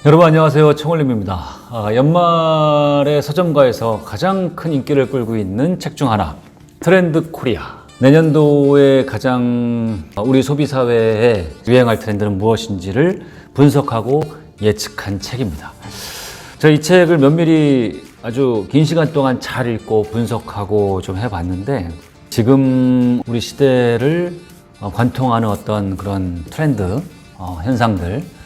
여러분 안녕하세요. 청월림입니다. 연말에 서점가에서 가장 큰 인기를 끌고 있는 책 중 하나, 트렌드 코리아. 내년도에 가장 우리 소비사회에 유행할 트렌드는 무엇인지를 분석하고 예측한 책입니다. 제가 이 책을 면밀히 아주 긴 시간 동안 잘 읽고 분석하고 좀 해봤는데, 지금 우리 시대를 관통하는 어떤 그런 트렌드, 현상들,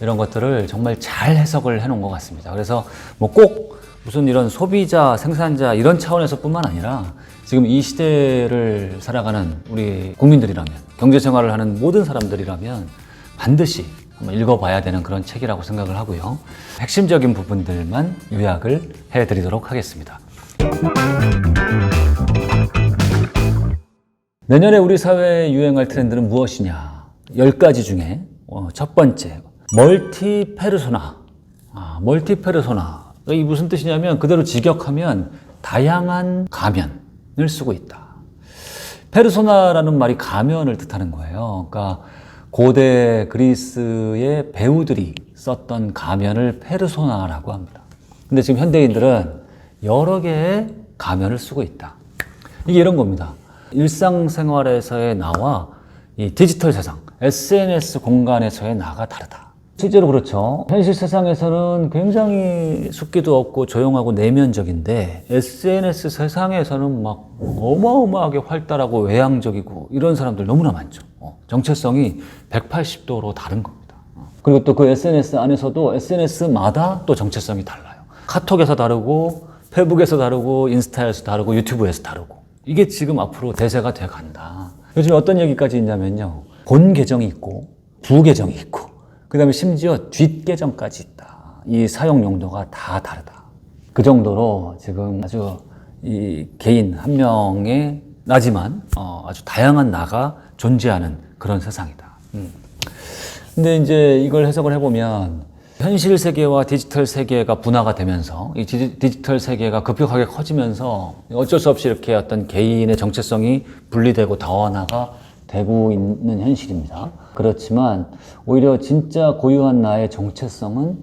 이런 것들을 정말 잘 해석을 해놓은 것 같습니다. 그래서 뭐 꼭 무슨 이런 소비자, 생산자 이런 차원에서 뿐만 아니라 지금 이 시대를 살아가는 우리 국민들이라면, 경제생활을 하는 모든 사람들이라면 반드시 한번 읽어봐야 되는 그런 책이라고 생각을 하고요. 핵심적인 부분들만 요약을 해드리도록 하겠습니다. 내년에 우리 사회에 유행할 트렌드는 무엇이냐? 10가지 중에 첫 번째, 멀티 페르소나. 멀티 페르소나. 이 무슨 뜻이냐면 그대로 직역하면 다양한 가면을 쓰고 있다. 페르소나라는 말이 가면을 뜻하는 거예요. 그러니까 고대 그리스의 배우들이 썼던 가면을 페르소나라고 합니다. 근데 지금 현대인들은 여러 개의 가면을 쓰고 있다. 이게 이런 겁니다. 일상생활에서의 나와 이 디지털 세상, SNS 공간에서의 나가 다르다. 실제로 그렇죠. 현실 세상에서는 굉장히 숫기도 없고 조용하고 내면적인데 SNS 세상에서는 막 어마어마하게 활달하고 외향적이고 이런 사람들 너무나 많죠. 정체성이 180도로 다른 겁니다. 그리고 또 그 SNS 안에서도 SNS마다 또 정체성이 달라요. 카톡에서 다르고 페북에서 다르고 인스타에서 다르고 유튜브에서 다르고, 이게 지금 앞으로 대세가 돼 간다. 요즘 어떤 얘기까지 있냐면요, 본 계정이 있고 부 계정이 있고 그 다음에 심지어 뒷 계정까지 있다. 이 사용 용도가 다 다르다. 그 정도로 지금 아주 이 개인 한 명의 나지만 아주 다양한 나가 존재하는 그런 세상이다. 근데 이제 이걸 해석을 해보면 현실 세계와 디지털 세계가 분화가 되면서 이 디지털 세계가 급격하게 커지면서 어쩔 수 없이 이렇게 어떤 개인의 정체성이 분리되고 다원화가 되고 있는 현실입니다. 그렇지만 오히려 진짜 고유한 나의 정체성은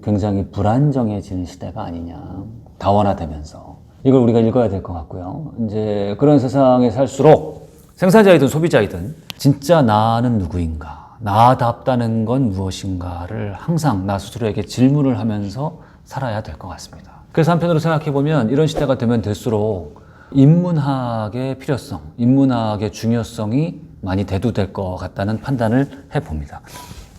굉장히 불안정해지는 시대가 아니냐. 다원화되면서. 이걸 우리가 읽어야 될 것 같고요. 이제 그런 세상에 살수록 생산자이든 소비자이든 진짜 나는 누구인가, 나답다는 건 무엇인가를 항상 나 스스로에게 질문을 하면서 살아야 될 것 같습니다. 그래서 한편으로 생각해보면 이런 시대가 되면 될수록 인문학의 필요성, 인문학의 중요성이 많이 대두될 것 같다는 판단을 해봅니다.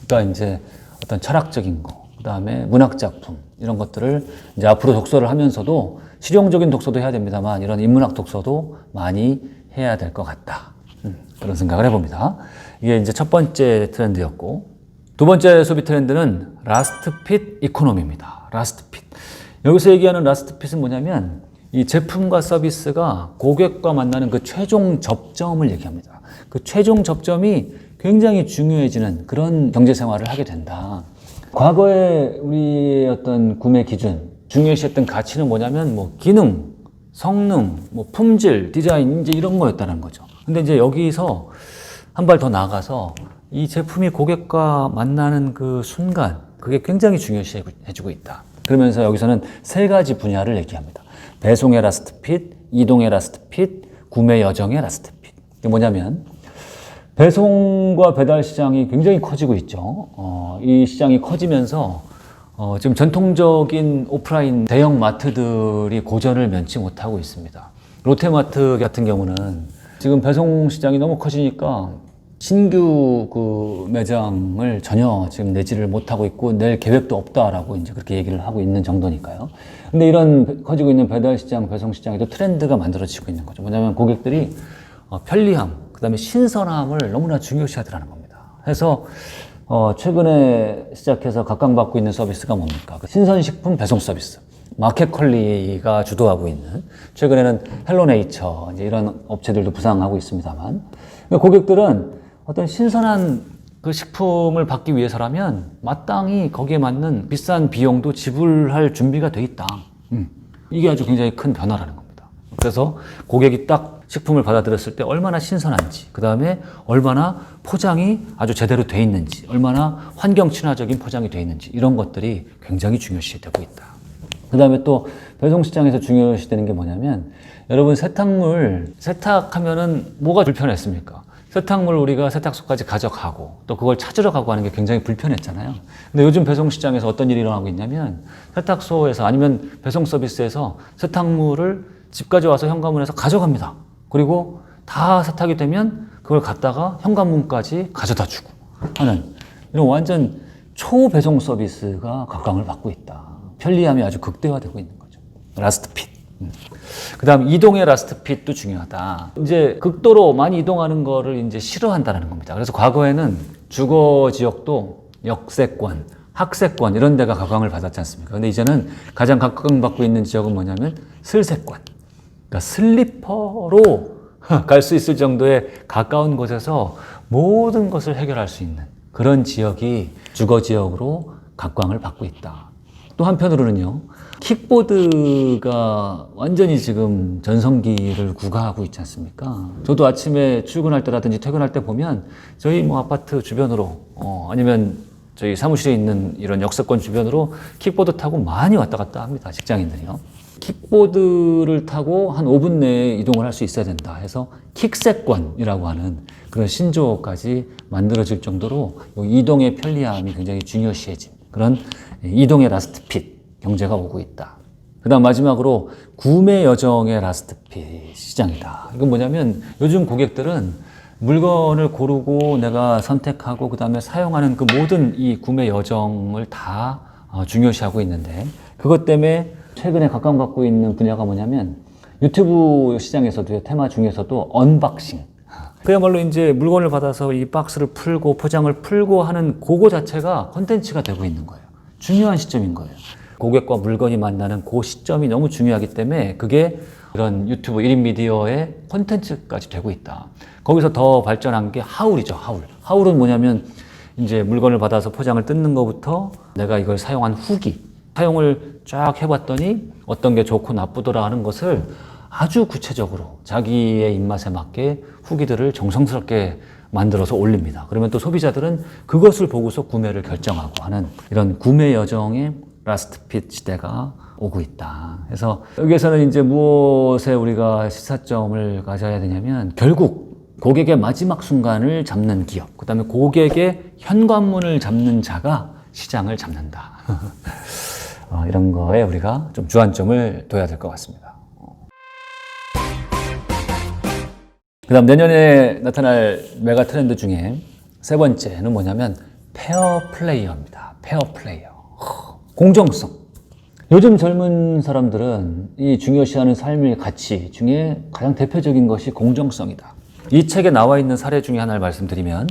그러니까 이제 어떤 철학적인 거, 그 다음에 문학작품, 이런 것들을 이제 앞으로 독서를 하면서도 실용적인 독서도 해야 됩니다만 이런 인문학 독서도 많이 해야 될 것 같다. 그런 생각을 해봅니다. 이게 이제 첫 번째 트렌드였고, 두 번째 소비 트렌드는 라스트 핏 이코노미입니다. 라스트 핏. 여기서 얘기하는 라스트 핏은 뭐냐면 이 제품과 서비스가 고객과 만나는 그 최종 접점을 얘기합니다. 그 최종 접점이 굉장히 중요해지는 그런 경제 생활을 하게 된다. 과거에 우리의 어떤 구매 기준, 중요시했던 가치는 뭐냐면 뭐 기능, 성능, 뭐 품질, 디자인, 이제 이런 거였다는 거죠. 근데 이제 여기서 한 발 더 나아가서 이 제품이 고객과 만나는 그 순간, 그게 굉장히 중요시해주고 있다. 그러면서 여기서는 세 가지 분야를 얘기합니다. 배송의 라스트 핏, 이동의 라스트 핏, 구매 여정의 라스트 핏. 이게 뭐냐면 배송과 배달 시장이 굉장히 커지고 있죠. 이 시장이 커지면서 지금 전통적인 오프라인 대형 마트들이 고전을 면치 못하고 있습니다. 롯데마트 같은 경우는 지금 배송 시장이 너무 커지니까 신규 그 매장을 전혀 지금 내지를 못하고 있고 낼 계획도 없다라고 이제 그렇게 얘기를 하고 있는 정도니까요. 근데 이런 커지고 있는 배달 시장, 배송 시장에도 트렌드가 만들어지고 있는 거죠. 뭐냐면 고객들이 편리함, 그 다음에 신선함을 너무나 중요시하더라는 겁니다. 해서 최근에 시작해서 각광받고 있는 서비스가 뭡니까? 그 신선식품 배송 서비스. 마켓컬리가 주도하고 있는, 최근에는 헬로네이처, 이제 이런 업체들도 부상하고 있습니다만, 고객들은 어떤 신선한 그 식품을 받기 위해서라면 마땅히 거기에 맞는 비싼 비용도 지불할 준비가 돼 있다. 이게 아주 굉장히 큰 변화라는 겁니다. 그래서 고객이 딱 식품을 받아들였을 때 얼마나 신선한지, 그 다음에 얼마나 포장이 아주 제대로 돼 있는지, 얼마나 환경 친화적인 포장이 돼 있는지, 이런 것들이 굉장히 중요시되고 있다. 그 다음에 또 배송시장에서 중요시되는 게 뭐냐면, 여러분 세탁물 세탁하면은 뭐가 불편했습니까? 세탁물 우리가 세탁소까지 가져가고 또 그걸 찾으러 가고 하는 게 굉장히 불편했잖아요. 근데 요즘 배송시장에서 어떤 일이 일어나고 있냐면, 세탁소에서 아니면 배송 서비스에서 세탁물을 집까지 와서 현관문에서 가져갑니다. 그리고 다 세탁이 되면 그걸 갖다가 현관문까지 가져다 주고 하는 이런 완전 초배송 서비스가 각광을 받고 있다. 편리함이 아주 극대화되고 있는 거죠. 라스트 핏. 그 다음 이동의 라스트 핏도 중요하다. 이제 극도로 많이 이동하는 거를 이제 싫어한다는 겁니다. 그래서 과거에는 주거 지역도 역세권, 학세권 이런 데가 각광을 받았지 않습니까? 근데 이제는 가장 각광받고 있는 지역은 뭐냐면 슬세권. 그러니까 슬리퍼로 갈 수 있을 정도의 가까운 곳에서 모든 것을 해결할 수 있는 그런 지역이 주거 지역으로 각광을 받고 있다. 또 한편으로는요, 킥보드가 완전히 지금 전성기를 구가하고 있지 않습니까? 저도 아침에 출근할 때라든지 퇴근할 때 보면 저희 뭐 아파트 주변으로 아니면 저희 사무실에 있는 이런 역세권 주변으로 킥보드 타고 많이 왔다 갔다 합니다. 직장인들이요. 킥보드를 타고 한 5분 내에 이동을 할 수 있어야 된다 해서 킥세권이라고 하는 그런 신조어까지 만들어질 정도로 이동의 편리함이 굉장히 중요시해진 그런 이동의 라스트 핏 경제가 오고 있다. 그 다음 마지막으로 구매 여정의 라스트 핏 시장이다. 이건 뭐냐면 요즘 고객들은 물건을 고르고 내가 선택하고 그 다음에 사용하는 그 모든 이 구매 여정을 다 중요시하고 있는데, 그것 때문에 최근에 각광받고 있는 분야가 뭐냐면 유튜브 시장에서도 테마 중에서도 언박싱. 그야말로 이제 물건을 받아서 이 박스를 풀고 포장을 풀고 하는 그거 자체가 콘텐츠가 되고 있는 거예요. 중요한 시점인 거예요. 고객과 물건이 만나는 그 시점이 너무 중요하기 때문에 그게 이런 유튜브 1인 미디어의 콘텐츠까지 되고 있다. 거기서 더 발전한 게 하울이죠, 하울. 하울은 뭐냐면 이제 물건을 받아서 포장을 뜯는 것부터 내가 이걸 사용한 후기, 사용을 쫙 해봤더니 어떤 게 좋고 나쁘더라 하는 것을 아주 구체적으로 자기의 입맛에 맞게 후기들을 정성스럽게 만들어서 올립니다. 그러면 또 소비자들은 그것을 보고서 구매를 결정하고 하는 이런 구매 여정의 라스트 핏 시대가 오고 있다. 그래서 여기에서는 이제 무엇에 우리가 시사점을 가져야 되냐면 결국 고객의 마지막 순간을 잡는 기업, 그 다음에 고객의 현관문을 잡는 자가 시장을 잡는다. 이런 거에 우리가 좀 주안점을 둬야 될 것 같습니다. 그 다음 내년에 나타날 메가 트렌드 중에 세 번째는 뭐냐면 페어 플레이어입니다. 페어 플레이어. 공정성. 요즘 젊은 사람들은 이 중요시하는 삶의 가치 중에 가장 대표적인 것이 공정성이다. 이 책에 나와 있는 사례 중에 하나를 말씀드리면,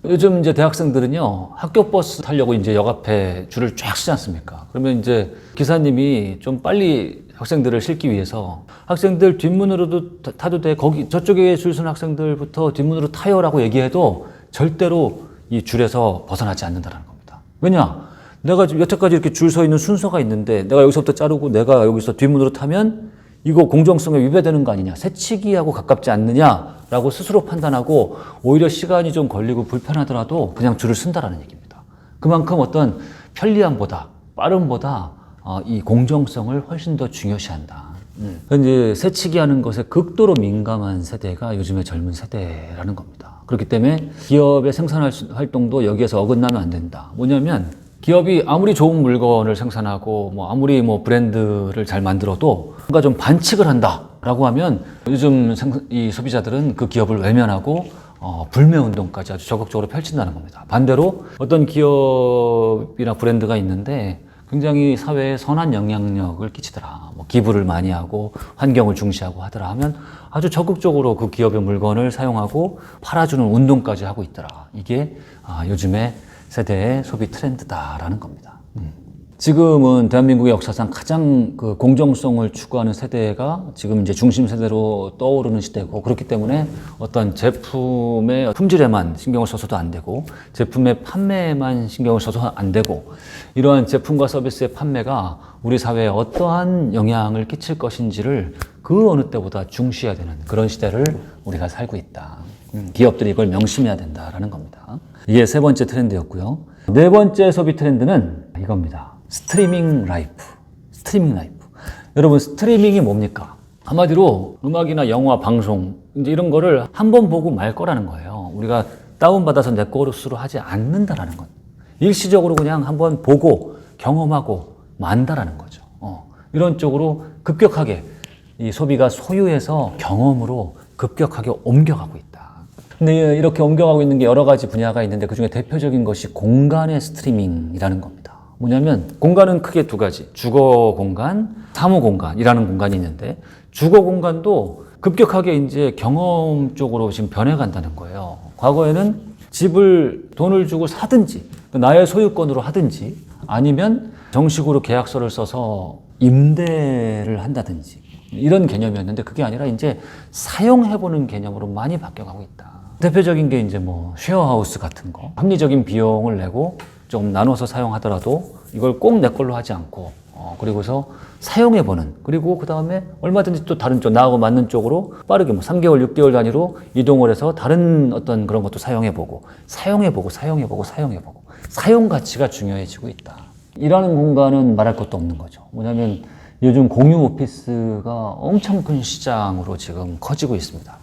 요즘 이제 대학생들은요, 학교 버스 타려고 이제 역 앞에 줄을 쫙 서지 않습니까? 그러면 이제 기사님이 좀 빨리 학생들을 실기 위해서 학생들 뒷문으로도 타도 돼, 거기 저쪽에 줄 서는 학생들부터 뒷문으로 타요라고 얘기해도 절대로 이 줄에서 벗어나지 않는다는 겁니다. 왜냐? 내가 여태까지 이렇게 줄 서 있는 순서가 있는데 내가 여기서부터 자르고 내가 여기서 뒷문으로 타면 이거 공정성에 위배되는 거 아니냐, 새치기하고 가깝지 않느냐라고 스스로 판단하고 오히려 시간이 좀 걸리고 불편하더라도 그냥 줄을 쓴다라는 얘기입니다. 그만큼 어떤 편리함보다 빠름보다 이 공정성을 훨씬 더 중요시한다. 이제 새치기하는 것에 극도로 민감한 세대가 요즘의 젊은 세대라는 겁니다. 그렇기 때문에 기업의 생산 활동도 여기에서 어긋나면 안 된다. 뭐냐면 기업이 아무리 좋은 물건을 생산하고 아무리 브랜드를 잘 만들어도 뭔가 좀 반칙을 한다라고 하면 요즘 이 소비자들은 그 기업을 외면하고 불매 운동까지 아주 적극적으로 펼친다는 겁니다. 반대로 어떤 기업이나 브랜드가 있는데 굉장히 사회에 선한 영향력을 끼치더라, 기부를 많이 하고 환경을 중시하고 하더라 하면 아주 적극적으로 그 기업의 물건을 사용하고 팔아주는 운동까지 하고 있더라. 이게 요즘의 세대의 소비 트렌드다라는 겁니다. 지금은 대한민국의 역사상 가장 그 공정성을 추구하는 세대가 지금 이제 중심 세대로 떠오르는 시대고, 그렇기 때문에 어떤 제품의 품질에만 신경을 써서도 안 되고 제품의 판매에만 신경을 써서 안 되고, 이러한 제품과 서비스의 판매가 우리 사회에 어떠한 영향을 끼칠 것인지를 그 어느 때보다 중시해야 되는 그런 시대를 우리가 살고 있다. 기업들이 이걸 명심해야 된다라는 겁니다. 이게 세 번째 트렌드였고요. 네 번째 소비 트렌드는 이겁니다. 스트리밍 라이프. 스트리밍 라이프. 여러분, 스트리밍이 뭡니까? 한마디로 음악이나 영화, 방송 이제 이런 거를 한 번 보고 말 거라는 거예요. 우리가 다운받아서 내 것으로 하지 않는다라는 것. 일시적으로 그냥 한번 보고 경험하고 만다라는 거죠. 이런 쪽으로 급격하게 이 소비가 소유에서 경험으로 급격하게 옮겨가고 있다. 근데 이렇게 옮겨가고 있는 게 여러 가지 분야가 있는데 그중에 대표적인 것이 공간의 스트리밍이라는 겁니다. 뭐냐면 공간은 크게 두 가지. 주거 공간, 사무 공간이라는 공간이 있는데 주거 공간도 급격하게 이제 경험 쪽으로 지금 변해간다는 거예요. 과거에는 집을 돈을 주고 사든지 나의 소유권으로 하든지 아니면 정식으로 계약서를 써서 임대를 한다든지 이런 개념이었는데 그게 아니라 이제 사용해보는 개념으로 많이 바뀌어가고 있다. 대표적인 게 이제 뭐 쉐어하우스 같은 거. 합리적인 비용을 내고 좀 나눠서 사용하더라도 이걸 꼭 내 걸로 하지 않고 그리고서 사용해보는, 그리고 그 다음에 얼마든지 또 다른 쪽, 나하고 맞는 쪽으로 빠르게 뭐 3개월, 6개월 단위로 이동을 해서 다른 어떤 그런 것도 사용해보고 사용 가치가 중요해지고 있다. 일하는 공간은 말할 것도 없는 거죠. 뭐냐면 요즘 공유 오피스가 엄청 큰 시장으로 지금 커지고 있습니다.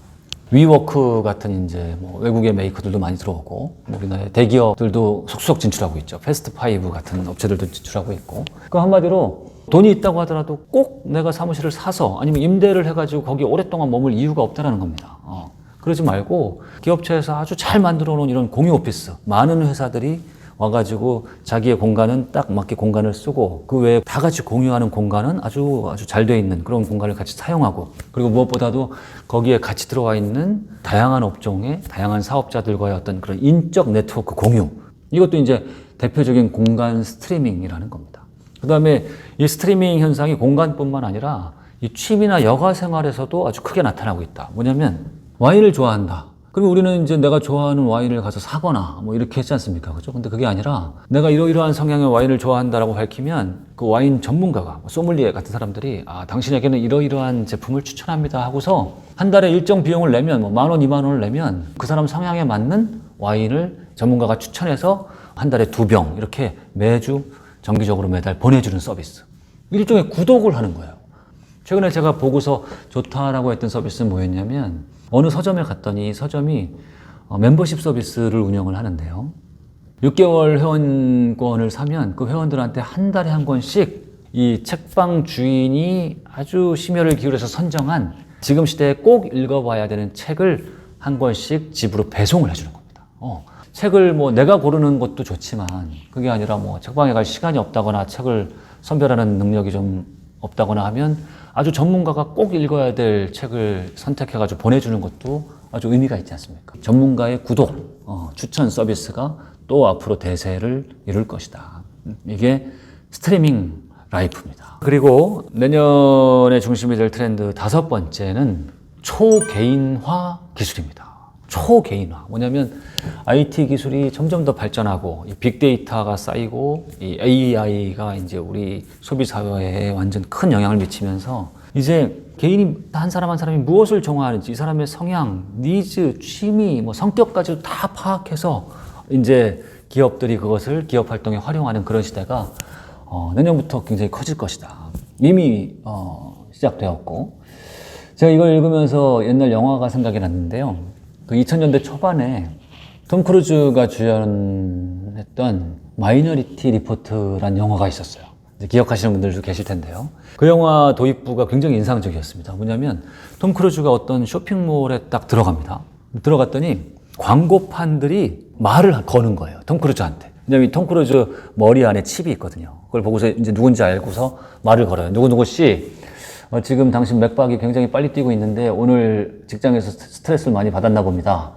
위워크 같은 이제 뭐 외국의 메이커들도 많이 들어오고 우리나라의 대기업들도 속속 진출하고 있죠. 패스트5 같은 업체들도 진출하고 있고. 그 한마디로 돈이 있다고 하더라도 꼭 내가 사무실을 사서 아니면 임대를 해가지고 거기 오랫동안 머물 이유가 없다는 겁니다. 그러지 말고 기업체에서 아주 잘 만들어 놓은 이런 공유 오피스, 많은 회사들이 와가지고 자기의 공간은 딱 맞게 공간을 쓰고 그 외에 다 같이 공유하는 공간은 아주 잘 돼 있는 그런 공간을 같이 사용하고, 그리고 무엇보다도 거기에 같이 들어와 있는 다양한 업종의 다양한 사업자들과의 어떤 그런 인적 네트워크 공유, 이것도 이제 대표적인 공간 스트리밍이라는 겁니다. 그 다음에 이 스트리밍 현상이 공간뿐만 아니라 이 취미나 여가 생활에서도 아주 크게 나타나고 있다. 뭐냐면 와인을 좋아한다. 그럼 우리는 이제 내가 좋아하는 와인을 가서 사거나 뭐 이렇게 했지 않습니까? 그죠? 근데 그게 아니라 내가 이러이러한 성향의 와인을 좋아한다라고 밝히면 그 와인 전문가가, 소믈리에 같은 사람들이 당신에게는 이러이러한 제품을 추천합니다 하고서 한 달에 일정 비용을 내면 뭐 10,000원, 20,000원을 내면 그 사람 성향에 맞는 와인을 전문가가 추천해서 한 달에 2병 이렇게 매주 정기적으로 매달 보내주는 서비스. 일종의 구독을 하는 거예요. 최근에 제가 보고서 좋다라고 했던 서비스는 뭐였냐면 어느 서점에 갔더니 서점이 멤버십 서비스를 운영을 하는데요. 6개월 회원권을 사면 그 회원들한테 한 달에 한 권씩 이 책방 주인이 아주 심혈을 기울여서 선정한 지금 시대에 꼭 읽어봐야 되는 책을 한 권씩 집으로 배송을 해주는 겁니다. 책을 뭐 내가 고르는 것도 좋지만 그게 아니라 뭐 책방에 갈 시간이 없다거나 책을 선별하는 능력이 좀 없다거나 하면 아주 전문가가 꼭 읽어야 될 책을 선택해가지고 보내주는 것도 아주 의미가 있지 않습니까? 전문가의 구독, 추천 서비스가 또 앞으로 대세를 이룰 것이다. 이게 스트리밍 라이프입니다. 그리고 내년에 중심이 될 트렌드 5번째는 초개인화 기술입니다. 초개인화. 뭐냐면 IT 기술이 점점 더 발전하고 이 빅데이터가 쌓이고 이 AI가 이제 우리 소비 사회에 완전 큰 영향을 미치면서 이제 개인이 한 사람 한 사람이 무엇을 좋아하는지 이 사람의 성향, 니즈, 취미, 뭐 성격까지도 다 파악해서 이제 기업들이 그것을 기업 활동에 활용하는 그런 시대가 내년부터 굉장히 커질 것이다. 이미 시작되었고, 제가 이걸 읽으면서 옛날 영화가 생각이 났는데요. 그 2000년대 초반에 톰 크루즈가 주연했던 마이너리티 리포트라는 영화가 있었어요. 기억하시는 분들도 계실 텐데요. 그 영화 도입부가 굉장히 인상적이었습니다. 뭐냐면 톰 크루즈가 어떤 쇼핑몰에 딱 들어갑니다. 들어갔더니 광고판들이 말을 거는 거예요. 톰 크루즈한테. 왜냐면 톰 크루즈 머리 안에 칩이 있거든요. 그걸 보고서 이제 누군지 알고서 말을 걸어요. 누구누구 씨, 지금 당신 맥박이 굉장히 빨리 뛰고 있는데 오늘 직장에서 스트레스를 많이 받았나 봅니다.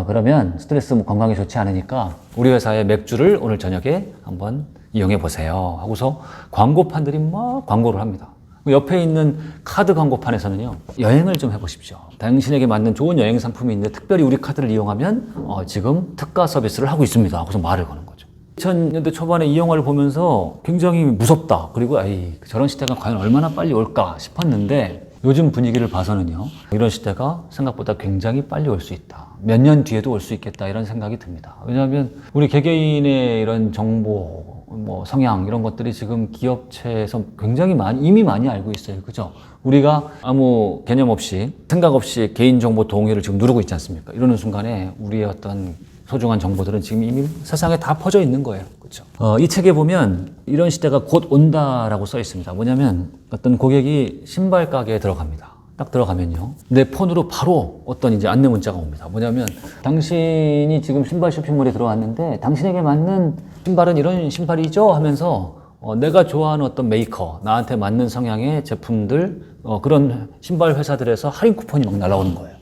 그러면 스트레스 건강에 좋지 않으니까 우리 회사의 맥주를 오늘 저녁에 한번 이용해 보세요 하고서 광고판들이 막 광고를 합니다. 옆에 있는 카드 광고판에서는요, 여행을 좀 해보십시오. 당신에게 맞는 좋은 여행 상품이 있는데 특별히 우리 카드를 이용하면 지금 특가 서비스를 하고 있습니다 하고서 말을 거는 거죠. 2000년대 초반에 이 영화를 보면서 굉장히 무섭다. 그리고 저런 시대가 과연 얼마나 빨리 올까 싶었는데 요즘 분위기를 봐서는요, 이런 시대가 생각보다 굉장히 빨리 올 수 있다. 몇 년 뒤에도 올 수 있겠다, 이런 생각이 듭니다. 왜냐하면 우리 개개인의 이런 정보, 성향, 이런 것들이 지금 기업체에서 굉장히 이미 많이 알고 있어요. 그죠? 우리가 아무 개념 없이, 생각 없이 개인정보 동의를 지금 누르고 있지 않습니까? 이러는 순간에 우리의 어떤 소중한 정보들은 지금 이미 세상에 다 퍼져 있는 거예요. 그렇죠? 이 책에 보면 이런 시대가 곧 온다라고 써 있습니다. 뭐냐면 어떤 고객이 신발 가게에 들어갑니다. 딱 들어가면요, 내 폰으로 바로 어떤 이제 안내 문자가 옵니다. 뭐냐면 당신이 지금 신발 쇼핑몰에 들어왔는데 당신에게 맞는 신발은 이런 신발이죠? 하면서 내가 좋아하는 어떤 메이커, 나한테 맞는 성향의 제품들, 그런 신발 회사들에서 할인 쿠폰이 막 날아오는 거예요.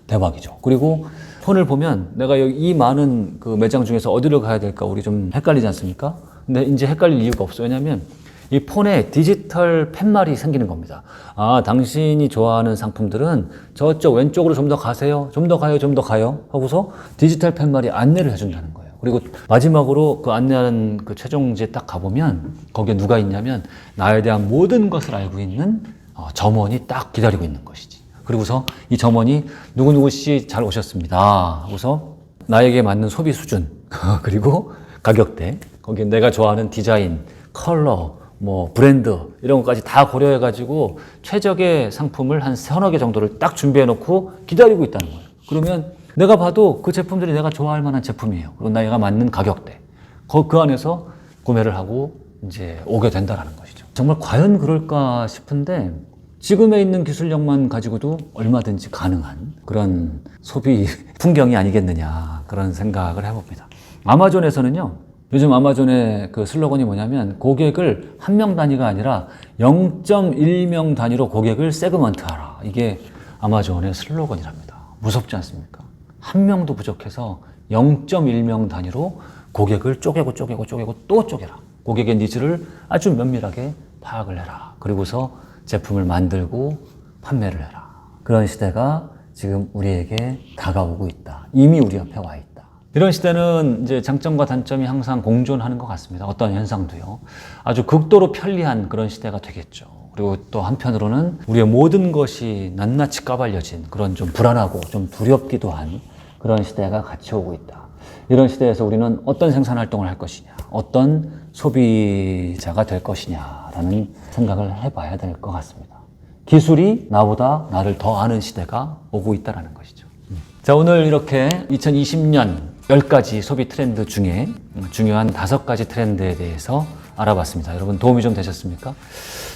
대박이죠. 그리고 폰을 보면 내가 여기 이 많은 그 매장 중에서 어디로 가야 될까 우리 좀 헷갈리지 않습니까? 근데 이제 헷갈릴 이유가 없어요. 왜냐하면 이 폰에 디지털 팻말이 생기는 겁니다. 아, 당신이 좋아하는 상품들은 저쪽 왼쪽으로 좀 더 가세요. 좀 더 가요. 좀 더 가요. 하고서 디지털 팻말이 안내를 해준다는 거예요. 그리고 마지막으로 그 안내하는 그 최종지에 딱 가보면 거기에 누가 있냐면 나에 대한 모든 것을 알고 있는 점원이 딱 기다리고 있는 것이지. 그리고서 이 점원이 누구누구 씨 잘 오셨습니다. 하고서 나에게 맞는 소비 수준, 그리고 가격대, 거기에 내가 좋아하는 디자인, 컬러, 브랜드, 이런 것까지 다 고려해가지고 최적의 상품을 한 서너 개 정도를 딱 준비해놓고 기다리고 있다는 거예요. 그러면 내가 봐도 그 제품들이 내가 좋아할 만한 제품이에요. 그리고 내가 맞는 가격대. 그 안에서 구매를 하고 이제 오게 된다는 것이죠. 정말 과연 그럴까 싶은데 지금에 있는 기술력만 가지고도 얼마든지 가능한 그런 소비 풍경이 아니겠느냐, 그런 생각을 해봅니다. 아마존에서는요, 요즘 아마존의 그 슬로건이 뭐냐면 고객을 한 명 단위가 아니라 0.1명 단위로 고객을 세그먼트하라. 이게 아마존의 슬로건이랍니다. 무섭지 않습니까? 한 명도 부족해서 0.1명 단위로 고객을 쪼개고 또 쪼개라. 고객의 니즈를 아주 면밀하게 파악을 해라. 그리고서 제품을 만들고 판매를 해라. 그런 시대가 지금 우리에게 다가오고 있다. 이미 우리 앞에 와 있다. 이런 시대는 이제 장점과 단점이 항상 공존하는 것 같습니다. 어떤 현상도요. 아주 극도로 편리한 그런 시대가 되겠죠. 그리고 또 한편으로는 우리의 모든 것이 낱낱이 까발려진 그런 좀 불안하고 좀 두렵기도 한 그런 시대가 같이 오고 있다. 이런 시대에서 우리는 어떤 생산 활동을 할 것이냐, 어떤 소비자가 될 것이냐라는 생각을 해봐야 될 것 같습니다. 기술이 나보다 나를 더 아는 시대가 오고 있다는 것이죠. 자, 오늘 이렇게 2020년 10가지 소비 트렌드 중에 중요한 5가지 트렌드에 대해서 알아봤습니다. 여러분 도움이 좀 되셨습니까?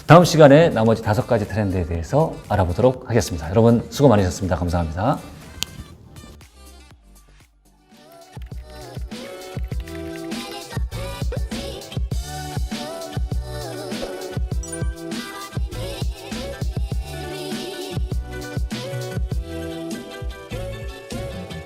다음 시간에 나머지 5가지 트렌드에 대해서 알아보도록 하겠습니다. 여러분 수고 많으셨습니다. 감사합니다.